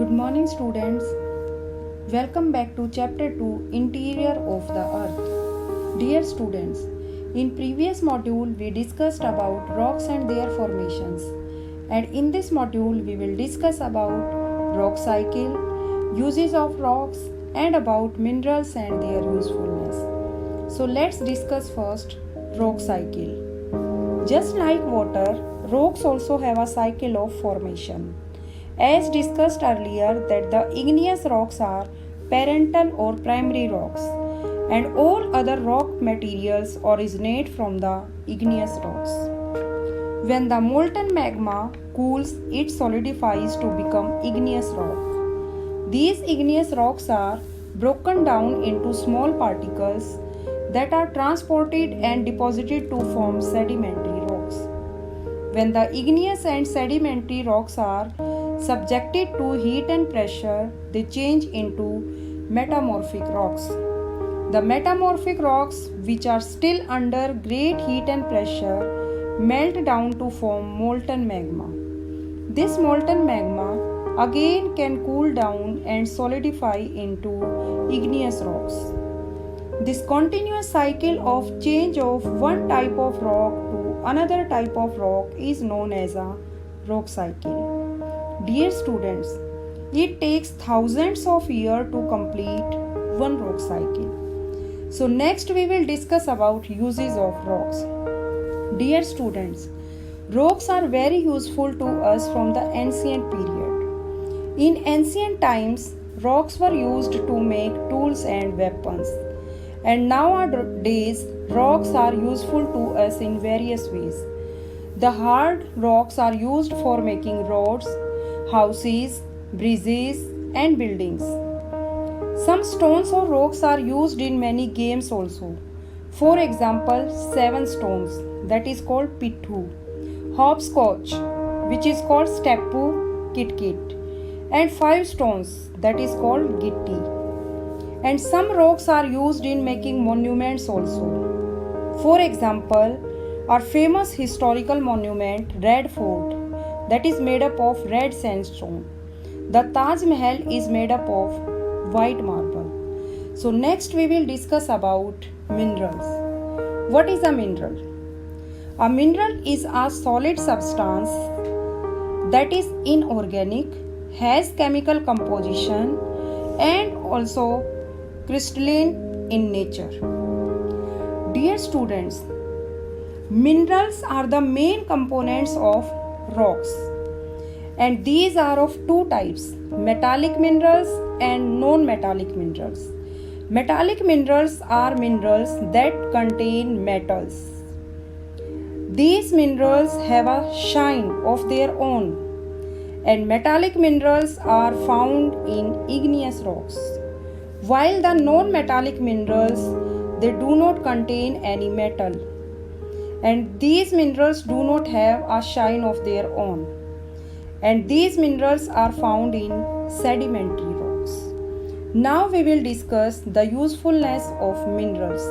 Good morning, students. Welcome back to chapter 2 Interior of the Earth. Dear students, in previous module we discussed about rocks and their formations, and in this module we will discuss about rock cycle, uses of rocks, and about minerals and their usefulness. So let's discuss first rock cycle. Just like water, rocks also have a cycle of formation. As discussed earlier that the igneous rocks are parental or primary rocks and all other rock materials originate from the igneous rocks. When the molten magma cools, it solidifies to become igneous rock. These igneous rocks are broken down into small particles that are transported and deposited to form sedimentary rocks. When the igneous and sedimentary rocks are subjected to heat and pressure, they change into metamorphic rocks. The metamorphic rocks, which are still under great heat and pressure, melt down to form molten magma. This molten magma again can cool down and solidify into igneous rocks. This continuous cycle of change of one type of rock to another type of rock is known as a rock cycle. Dear students, it takes thousands of years to complete one rock cycle. So next we will discuss about uses of rocks. Dear students, rocks are very useful to us from the ancient period. In ancient times, rocks were used to make tools and weapons. And nowadays, rocks are useful to us in various ways. The hard rocks are used for making roads, houses, bridges, and buildings. Some stones or rocks are used in many games also. For example, 7 stones, that is called pithu, hopscotch, which is called steppu, kit, and 5 stones, that is called gitti. And some rocks are used in making monuments also. For example, our famous historical monument, Red Fort, that is made up of red sandstone. The Taj Mahal is made up of white marble. So next we will discuss about minerals. What is a mineral? A mineral is a solid substance that is inorganic, has chemical composition, and also crystalline in nature. Dear students, minerals are the main components of rocks, and these are of two types, metallic minerals and non-metallic minerals. Metallic minerals are minerals that contain metals. These minerals have a shine of their own, and metallic minerals are found in igneous rocks, while the non-metallic minerals, they do not contain any metal, and these minerals do not have a shine of their own, and these minerals are found in sedimentary rocks. Now we will discuss the usefulness of minerals.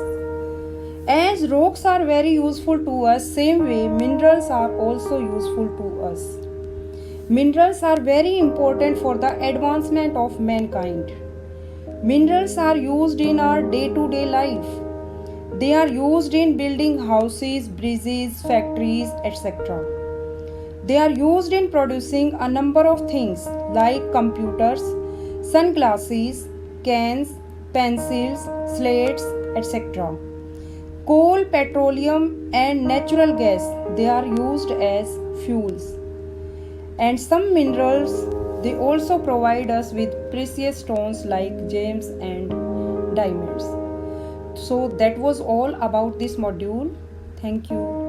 As rocks are very useful to us, same way minerals are also useful to us. Minerals are very important for the advancement of mankind. Minerals are used in our day-to-day life. They are used in building houses, bridges, factories, etc. They are used in producing a number of things like computers, sunglasses, cans, pencils, slates, etc. Coal, petroleum, and natural gas, they are used as fuels. And some minerals, they also provide us with precious stones like gems and diamonds. So that was all about this module. Thank you.